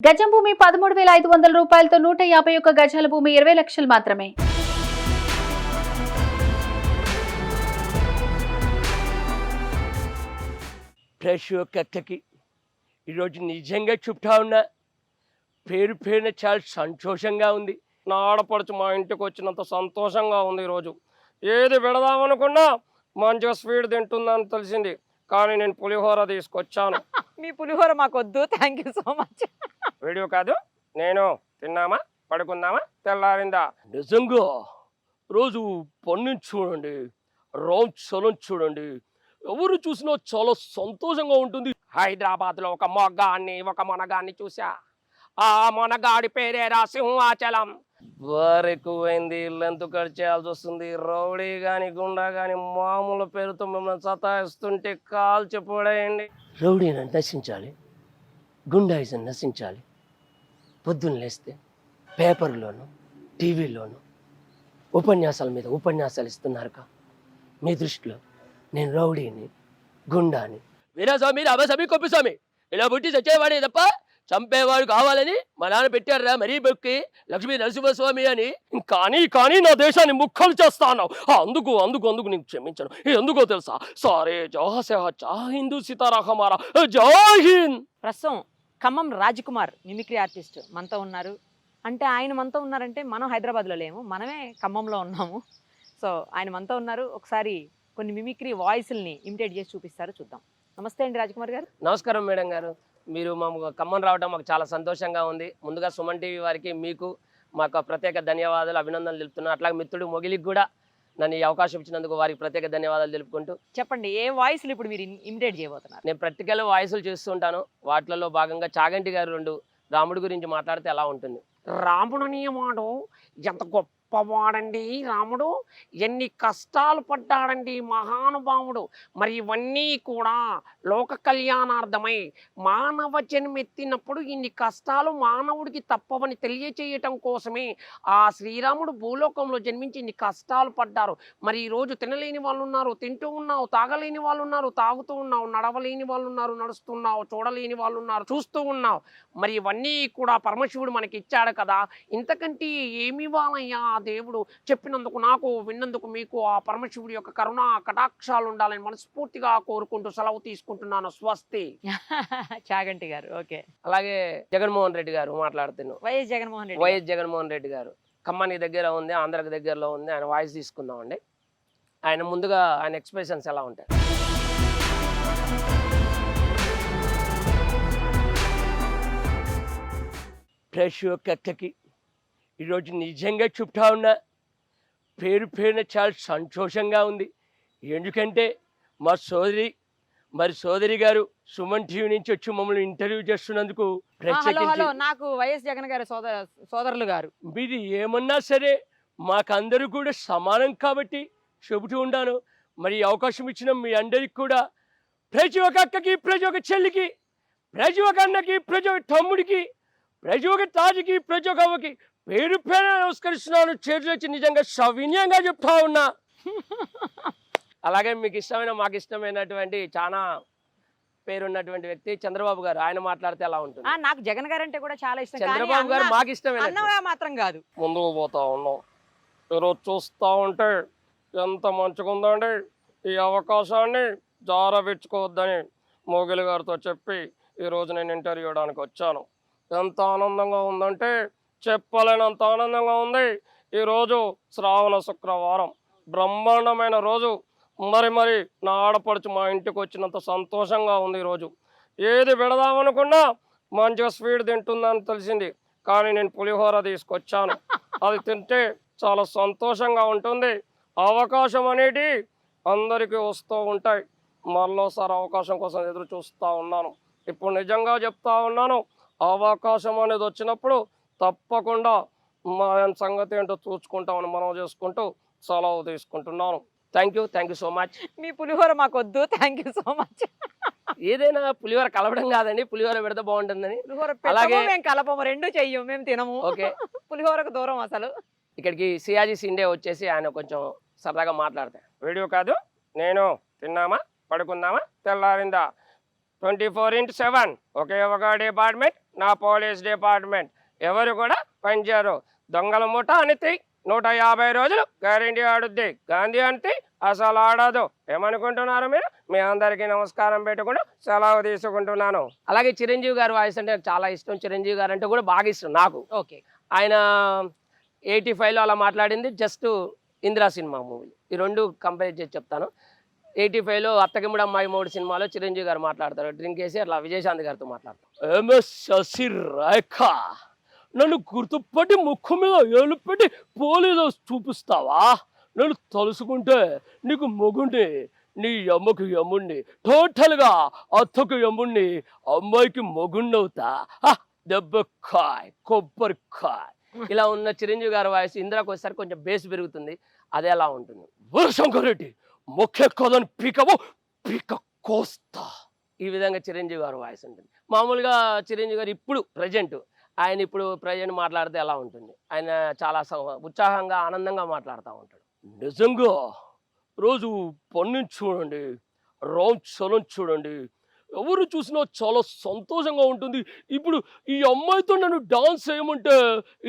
గజం భూమి 13,500 రూపాయలతో 151 గజాల భూమి 20 లక్షలు మాత్రమే. ప్రతి ఒక్కరికి ఈరోజు నిజంగా చెప్తా ఉన్నా, పేరున చాలా సంతోషంగా ఉంది. నా ఆడపడుచు మా ఇంటికి వచ్చినంత సంతోషంగా ఉంది. ఈరోజు ఏది పెడదామనుకున్నా మంచిగా స్వీట్ తింటుందని తెలిసింది, కానీ నేను పులిహోర తీసుకొచ్చాను. మీ పులిహోర మాకొద్దు, thank you so much. Video కాదు, నేను తిన్నామా పడుకుందామా తెల్లారిందా. నిజంగా రోజు పన్ను చూడండి, చలం చూడండి, ఎవరు చూసినా చాలా సంతోషంగా ఉంటుంది. హైదరాబాద్లో ఒక మొనగాన్ని చూసా. ఆ మొనగాడి పేరేరా సింహాచలం. వారెక్కువైంది, ఇల్లంతా ఖర్చు చేయాల్సి వస్తుంది. రౌడీ కానీ గుండా కానీ మామూలు పేరుతో మిమ్మల్ని సతాయిస్తుంటే కాల్చిపోడేయండి. రౌడీని నశించాలి, గుండాయిజం నశించాలి. పొద్దున్న లేస్తే పేపర్లోను టీవీలోను ఉపన్యాసాల మీద ఉపన్యాసాలు ఇస్తున్నారుగా. మీ దృష్టిలో నేను రౌడీని, గుండాని? వీరాస్వామి, రామస్వామి, కొప్పస్వామి ఇలా పుట్టి చచ్చేవాడే తప్ప చంపేవాడు కావాలని మా నాన్న పెట్టారా మరీ బొక్కి లక్ష్మీ నరసింహస్వామి అని. కానీ నా దేశాన్ని ముక్కలు చేస్తా అన్నావు. అందుకు నీకు క్షమించను. ఎందుకో తెలుసా? సారే జా హిందూ సీతారాహమారా జై హింద్. ప్రస్తుతం ఖమ్మం రాజ్కుమార్ మిమిక్రీ ఆర్టిస్ట్ మనతో ఉన్నారు. అంటే ఆయన మనతో ఉన్నారంటే మనం హైదరాబాద్లో లేము, మనమే ఖమ్మంలో ఉన్నాము. సో ఆయన మనతో ఉన్నారు. ఒకసారి కొన్ని మిమిక్రీ వాయిస్ని ఇమిటేట్ చేసి చూపిస్తారు, చూద్దాం. నమస్తే అండి రాజ్కుమార్ గారు. నమస్కారం మేడం గారు. మీరు మా ఖమ్మం రావడం మాకు చాలా సంతోషంగా ఉంది. ముందుగా సుమన్ టీవీ వారికి, మీకు మాకు ప్రత్యేక ధన్యవాదాలు, అభినందనలు తెలుపుతున్నాను. అట్లాగే మిత్రుడు మొగిలికి కూడా నన్ను ఈ అవకాశం ఇచ్చినందుకు వారికి ప్రత్యేక ధన్యవాదాలు తెలుపుకుంటూ, చెప్పండి ఏ వాయిస్లు ఇప్పుడు మీరు ఇమిటేట్ చేయబోతున్నారు? నేను ప్రాక్టికల్ వాయిస్లు చేస్తుంటాను. వాటిలలో భాగంగా చాగంటి గారు 2 రాముడి గురించి మాట్లాడితే ఎలా ఉంటుంది. రాముడని వాడు ఎంత గొప్పవాడండి. రాముడు ఎన్ని కష్టాలు పడ్డాడండి మహానుభావుడు. మరి ఇవన్నీ కూడా లోక కళ్యాణార్థమై మానవ జన్మెత్తినప్పుడు ఇన్ని కష్టాలు మానవుడికి తప్పవని తెలియచేయటం కోసమే ఆ శ్రీరాముడు భూలోకంలో జన్మించి ఇన్ని కష్టాలు పడ్డారు. మరి ఈరోజు తినలేని వాళ్ళు ఉన్నారు, తింటూ ఉన్నావు. తాగలేని వాళ్ళు ఉన్నారు, తాగుతూ ఉన్నావు. నడవలేని వాళ్ళు ఉన్నారు, నడుస్తున్నావు. చూడలేని వాళ్ళు ఉన్నారు, చూస్తూ ఉన్నావు. మరి ఇవన్నీ కూడా పరమశివుడు మనకి ఇచ్చాడు కదా. ఇంతకంటే ఏమి ఇవ్వాలయ్యా దేవుడు? చెప్పినందుకు నాకు, విన్నందుకు మీకు ఆ పరమశివుడి యొక్క కరుణ కటాక్షాలు ఉండాలని మనస్ఫూర్తిగా కోరుకుంటూ సెలవు తీసుకుంటున్నాను. స్వస్తి. చాగంటి గారు. ఓకే. అలాగే జగన్మోహన్ రెడ్డి గారు మాట్లాడుతున్నాను. వైఎస్ జగన్మోహన్ రెడ్డి గారు ఖమ్మానికి దగ్గర ఉంది, ఆంధ్రాకి దగ్గరలో ఉంది. ఆయన వాయిస్ తీసుకుందామండి. ఆయన ముందుగా ఆయన ఎక్స్ప్రెషన్స్ ఎలా ఉంటాయి? ప్రతి ఒక్కరికి ఈరోజు నిజంగా చెప్తా ఉన్నా, పేరున చాలా సంతోషంగా ఉంది. ఎందుకంటే మా సోదరి గారు సుమన్ టీవీ నుంచి వచ్చి మమ్మల్ని ఇంటర్వ్యూ చేస్తున్నందుకు నాకు వైఎస్ జగన్ గారు సోదరులు గారు. మీరు ఏమన్నా సరే మాకందరూ కూడా సమానం కాబట్టి చెబుతూ ఉన్నాను. మరి అవకాశం ఇచ్చిన మీ అందరికి కూడా, ప్రతి ఒక్క అక్కకి, ప్రతి ఒక్క చెల్లికి, ప్రతి ఒక్క అన్నకి, ప్రతి ఒక్క తమ్ముడికి, ప్రతి ఒక్క తాజుకి, ప్రతి ఒక్క అవ్వకి పేరు నమస్కరిస్తున్నాను. చేతులు వచ్చి నిజంగా సవినయంగా చెప్తా ఉన్నా. అలాగే మీకు ఇష్టమైన, మాకు ఇష్టమైనటువంటి చాలా పేరున్నటువంటి వ్యక్తి చంద్రబాబు గారు. ఆయన మాట్లాడితే ఎలా ఉంటుంది? నాకు జగన్ గారు అంటే కూడా చాలా ఇష్టం. చంద్రబాబు గారు మాకు ఇష్టమైన మాత్రం కాదు. ముందుకు పోతా ఉన్నాం. ఈరోజు చూస్తూ ఉంటే ఎంత మంచిగా ఉందండి. ఈ అవకాశాన్ని జారవిచ్చుకోవద్దని మోగిలి గారితో చెప్పి ఈరోజు నేను ఇంటర్వ్యూ ఇవ్వడానికి వచ్చాను. ఎంత ఆనందంగా ఉందంటే చెప్పలేనంత ఆనందంగా ఉంది. ఈరోజు శ్రావణ శుక్రవారం, బ్రహ్మాండమైన రోజు. మరి నా ఆడపడుచు మా ఇంటికి వచ్చినంత సంతోషంగా ఉంది. ఈరోజు ఏది పెడదామనుకున్నా మంచిగా స్వీట్ తింటుందని తెలిసింది, కానీ నేను పులిహోర తీసుకొచ్చాను. అది తింటే చాలా సంతోషంగా ఉంటుంది. అవకాశం అనేది అందరికీ వస్తూ ఉంటాయి. మరోసారి అవకాశం కోసం ఎదురు చూస్తూ ఉన్నాను. ఇప్పుడు నిజంగా చెప్తా ఉన్నాను, అవకాశం అనేది వచ్చినప్పుడు తప్పకుండా మా సంగతి ఏంటో చూసుకుంటామని మనం చేసుకుంటూ సెలవు తీసుకుంటున్నాను. Thank you so much. మీ పులిహోర మాకొద్దు, థ్యాంక్ యూ సో మచ్. ఏదైనా పులిహోర కలపడం కాదండి, పులిహోర పెడితే బాగుంటుందని. అలాగే మేము కలపము, 2 చెయ్యం, మేము తినము. ఓకే. పులిహోరకు దూరం అసలు. ఇక్కడికి సియాజీ సిండే వచ్చేసి ఆయన కొంచెం సరదాగా మాట్లాడతాయి. వీడియో కాదు, నేను తిన్నామా పడుకుందామా తెల్లారిందా 24/7 ఒకే ఒక డిపార్ట్మెంట్ నా పోలీస్ డిపార్ట్మెంట్ ఎవరు కూడా పనిచేయరు. దొంగల ముఠ అనితి 150 రోజులు గ్యారెంటీ ఆడుద్ది. గాంధీ అంటే అసలు ఆడదు. ఏమనుకుంటున్నారు మీరు? మీ అందరికీ నమస్కారం పెట్టుకుంటూ సెలవు తీసుకుంటున్నాను. అలాగే చిరంజీవి గారి వాయిస్ అంటే నాకు చాలా ఇష్టం. చిరంజీవి గారు అంటే కూడా బాగా ఇష్టం నాకు. ఓకే. ఆయన 85లో అలా మాట్లాడింది జస్ట్ ఇందిరా సినిమా మూవీ. ఈ రెండు కంపేర్ చేసి చెప్తాను. 85లో అత్తకిముడు అమ్మాయి మూడు సినిమాలో చిరంజీవి గారు మాట్లాడతారు. డ్రింక్ వేసి అట్లా విజయశాంతి గారితో మాట్లాడతారు. ఎంఎస్ శశి రేఖ, నన్ను గుర్తుపట్టి ముక్కు మీద ఏళ్ళు పెట్టి పోలీసు చూపిస్తావా? నన్ను తలుసుకుంటే నీకు మొగుండి, నీ అమ్మకు యమ్ముణ్ణి, టోటల్గా అత్తకు యమ్ముణ్ణి, అమ్మాయికి మొగుండవుతా. దెబ్బకాయ్ కొబ్బరికాయ్. ఇలా ఉన్న చిరంజీవి గారి వాయిస్ ఇందిరాకి వచ్చేసరికి కొంచెం బేస్ పెరుగుతుంది. అదే అలా ఉంటుంది. శంకరెడ్డి మొక్కెక్కదని పీకవు పీక కోస్తా. ఈ విధంగా చిరంజీవి గారి వాయిస్ ఉంటుంది. మామూలుగా చిరంజీవి గారు ఇప్పుడు ప్రజెంట్ మాట్లాడితే ఎలా ఉంటుంది? ఆయన చాలా ఉత్సాహంగా ఆనందంగా మాట్లాడుతూ ఉంటాడు. నిజంగా రోజు పన్ను చూడండి, రామ్ చరణ్ చూడండి, ఎవరు చూసినా చాలా సంతోషంగా ఉంటుంది. ఇప్పుడు ఈ అమ్మాయితో నన్ను డాన్స్ చేయమంటే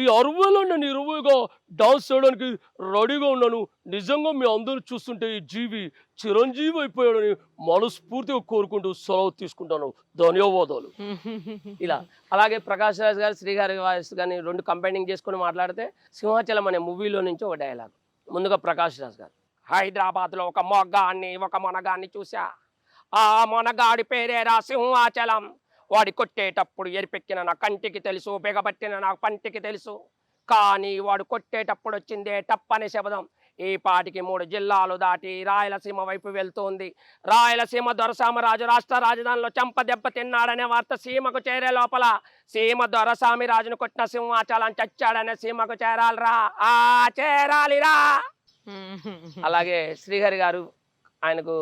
ఈ 60లో నేను 20గా డాన్స్ చేయడానికి రెడీగా ఉన్నాను. నిజంగా మీ అందరూ చూస్తుంటే ఈ జీవి చిరంజీవి అయిపోయాడని మనస్ఫూర్తిగా కోరుకుంటూ సెలవు తీసుకుంటాను. ధన్యవాదాలు. ఇలా అలాగే ప్రకాష్ రాజ్ గారు, శ్రీగారి వాయిస్ కానీ రెండు కంబైనింగ్ చేసుకొని మాట్లాడితే సింహాచలం అనే మూవీలో నుంచి ఒక డైలాగ్. ముందుగా ప్రకాష్ రాజ్ గారు, హైదరాబాద్లో ఒక మొగ్గాన్ని ఒక మొనగాన్ని చూసా. ఆ మొనగాడి పేరేరా సింహాచలం. వాడి కొట్టేటప్పుడు ఎరిపెక్కిన నా కంటికి తెలుసు, బిగబట్టిన నా పంటికి తెలుసు. కానీ వాడు కొట్టేటప్పుడు వచ్చిందే టప్పనే శబ్దం. ఈ పాటికి 3 జిల్లాలు దాటి రాయలసీమ వైపు వెళ్తోంది. రాయలసీమ దొరసామరాజు రాష్ట్ర రాజధానిలో చెంప దెబ్బ తిన్నాడనే వార్త సీమకు చేరే లోపల సీమ దొరసామి రాజును కొట్టిన సింహాచలం చచ్చాడనే సీమకు చేరాలిరా, చేరాలిరా. అలాగే శ్రీహరి గారు ఆయనకు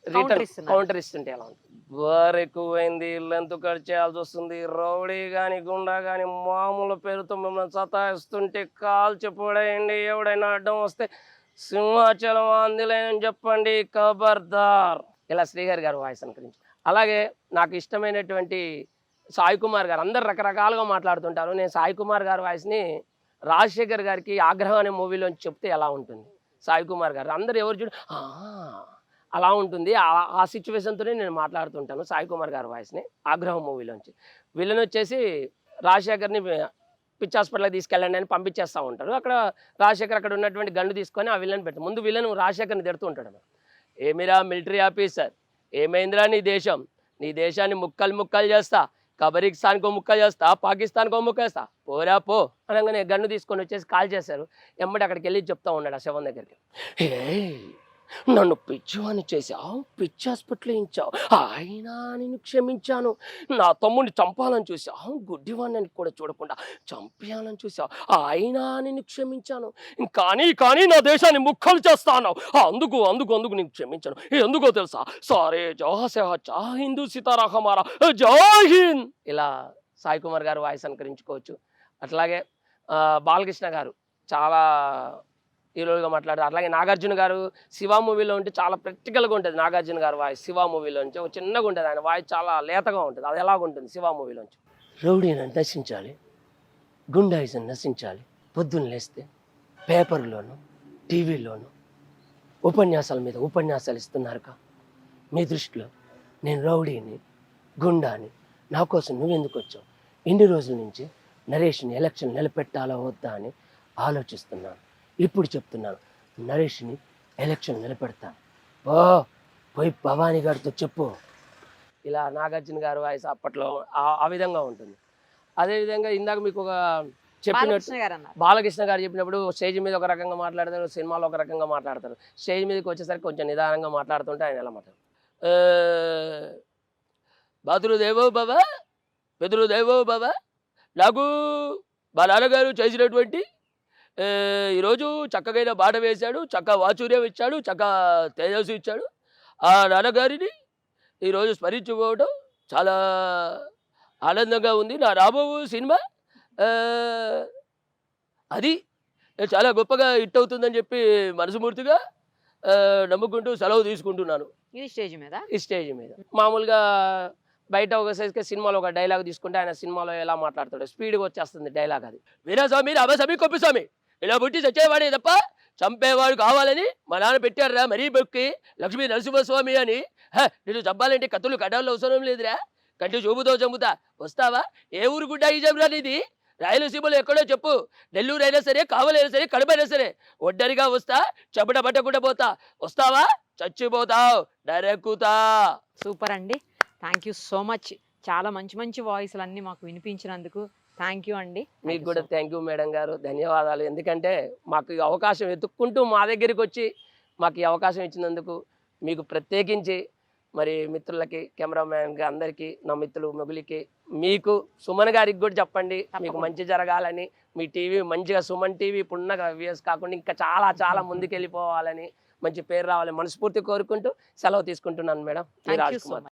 కౌంటర్ ఇస్తుంటే ఎలా ఉంటుంది? వారు ఎక్కువైంది, లెంత్ కట్ చేయాల్సి వస్తుంది. రౌడీ కానీ గుండా కానీ మామూలు పేరుతో మిమ్మల్ని సతాయిస్తుంటే కాల్చి పొడేయండి. ఎవడైనా అడ్డం వస్తే సింహాచలం ఆందిలేని చెప్పండి, ఖబర్దార్. ఇలా శ్రీహరి గారు వాయిస్ అనుకరించి. అలాగే నాకు ఇష్టమైనటువంటి సాయి కుమార్ గారు, అందరు రకరకాలుగా మాట్లాడుతుంటారు. నేను సాయి కుమార్ గారి వాయిస్ని రాజశేఖర్ గారికి ఆగ్రహం అనే మూవీలోంచి చెప్తే ఎలా ఉంటుంది? సాయి కుమార్ గారు అందరు ఎవరు చూడు అలా ఉంటుంది. ఆ సిచ్యువేషన్తోనే నేను మాట్లాడుతుంటాను సాయి కుమార్ గారి వాయిస్ని. ఆగ్రహం మూవీలోంచి విలన్ వచ్చేసి రాజశేఖర్ని పిచ్చి హాస్పిటల్కి తీసుకెళ్ళండి అని పంపించేస్తూ ఉంటారు. అక్కడ రాజశేఖర్ అక్కడ ఉన్నటువంటి గన్ను తీసుకొని ఆ విలన్ పెడతాం. ముందు విలన్ రాజశేఖర్ని తిడుతూ ఉంటాడు. ఏమిరా మిలిటరీ ఆఫీసర్, ఏమైందిరా నీ దేశం? నీ దేశాన్ని ముక్కలు చేస్తా, కబరిస్తాన్కో ముక్క చేస్తా, పాకిస్తాన్కో ముక్క చేస్తా, పోరా పో అనగానే గన్ను తీసుకొని వచ్చేసి కాల్ చేశారు. ఎమ్మడి అక్కడికి వెళ్ళి చెప్తా ఉన్నాడు ఆ శవం దగ్గరికి, నన్ను పిచ్చివాణ్ణి చేశావు, పిచ్చి హాస్పిటల్ వేయించావు, అయినా నేను క్షమించాను. నా తమ్ముడిని చంపాలని చూసావు, గుడ్డివాణ్ణి కూడా చూడకుండా చంపేయాలని చూసావు, అయినా నేను క్షమించాను. కానీ నా దేశాన్ని ముక్కలు చేస్తాను, అందుకు నేను క్షమించాను. ఎందుకో తెలుసా? సారే జా హిందూ సీతారా హమారా జై హింద్. ఇలా సాయి కుమార్ గారు వాయిస్ అనుకరించుకోవచ్చు. అట్లాగే బాలకృష్ణ గారు చాలా హీరోలుగా మాట్లాడారు. అట్లాగే నాగార్జున గారు శివ మూవీలో ఉంటే చాలా ప్రాక్టికల్గా ఉంటుంది. నాగార్జున గారు వాయిస్ శివ మూవీలోంచి ఒక చిన్నగా ఉంటుంది. ఆయన వాయిస్ చాలా లేతగా ఉంటుంది. అది ఎలాగుంటుంది శివ మూవీలోంచి? రౌడీని నశించాలి, గుండాయిజం నశించాలి. పొద్దున్న లేస్తే పేపర్లోను టీవీలోను ఉపన్యాసాల మీద ఉపన్యాసాలు ఇస్తున్నారుగా. మీ దృష్టిలో నేను రౌడీని, గుండాని, నా కోసం నువ్వెందుకు వచ్చావు? ఇన్ని రోజుల నుంచి నరేష్ని ఎలక్షన్ నిలబెట్టాలా వద్దా అని ఆలోచిస్తున్నాను. ఇప్పుడు చెప్తున్నాను, నరేష్ని ఎలక్షన్ నిలబెడతాను. పోయి భవానీ గారితో చెప్పు. ఇలా నాగార్జున గారు వాయిస్ అప్పట్లో ఆ విధంగా ఉంటుంది. అదేవిధంగా ఇందాక మీకు ఒక చెప్పినట్టు బాలకృష్ణ గారు చెప్పినప్పుడు స్టేజ్ మీద ఒక రకంగా మాట్లాడతారు, సినిమాలో ఒక రకంగా మాట్లాడతారు. స్టేజ్ మీదకి వచ్చేసరికి కొంచెం నిదానంగా మాట్లాడుతుంటే ఆయన ఎలా మాట్లాడతారు? పితృదేవో భవ, నాకు మా నాన్నగారు చేసినటువంటి ఈరోజు చక్కగైన బాట వేశాడు, చక్క వాచుర్యం ఇచ్చాడు, చక్క తేజస్సు ఇచ్చాడు. ఆ నాన్నగారిని ఈరోజు స్మరించుకోవడం చాలా ఆనందంగా ఉంది. నా రాబో సినిమా అది చాలా గొప్పగా హిట్ అవుతుందని చెప్పి మనస్ఫూర్తిగా నమ్ముకుంటూ సెలవు తీసుకుంటున్నాను. ఈ స్టేజ్ మీద మామూలుగా బయట ఒక సైజ్కి సినిమాలో ఒక డైలాగ్ తీసుకుంటే ఆయన సినిమాలో ఎలా మాట్లాడతాడు స్పీడ్గా వచ్చేస్తుంది డైలాగ్ అది. వీరాస్వామి రామస్వామి కొప్పిస్వామి ఇలా పుట్టి చచ్చేవాడే తప్ప చంపేవాడు కావాలని మా నాన్న పెట్టారురా మరీ బొక్కి లక్ష్మీ నరసింహస్వామి అని. నేను చంపాలంటే కత్తులు కడ్డాలు అవసరం లేదురా, కంటి చూపుతో చంపుతా. వస్తావా? ఏ ఊరు గుడ్డ ఈ జంరా నీది? రాయలసీమలో ఎక్కడో చెప్పు, నెల్లూరు అయినా సరే, కావలైనా సరే, కడపైనా సరే, ఒడ్డరిగా వస్తా, చెమట పట్టకుండా పోతా. వస్తావా? చచ్చిపోతావు, డైరెక్కుతా. సూపర్ అండి, థ్యాంక్ యూ సో మచ్. చాలా మంచి మంచి వాయిస్లు అన్నీ మాకు వినిపించినందుకు థ్యాంక్ యూ అండి. మీకు కూడా థ్యాంక్ యూ మేడం గారు, ధన్యవాదాలు. ఎందుకంటే మాకు ఈ అవకాశం వెతుక్కుంటూ మా దగ్గరికి వచ్చి మాకు ఈ అవకాశం ఇచ్చినందుకు మీకు ప్రత్యేకించి మరి మిత్రులకి, కెమెరామ్యాన్కి, అందరికీ, నా మిత్రులు మొగులికి, మీకు సుమన్ గారికి కూడా చెప్పండి మీకు మంచి జరగాలని. మీ టీవీ మంచిగా సుమన్ టీవీ ఇప్పుడున్న వ్యూస్ కాకుండా ఇంకా చాలా చాలా ముందుకు వెళ్ళిపోవాలని, మంచి పేరు రావాలని మనస్ఫూర్తి కోరుకుంటూ సెలవు తీసుకుంటున్నాను madam. Thank you so Rajkumar. Much.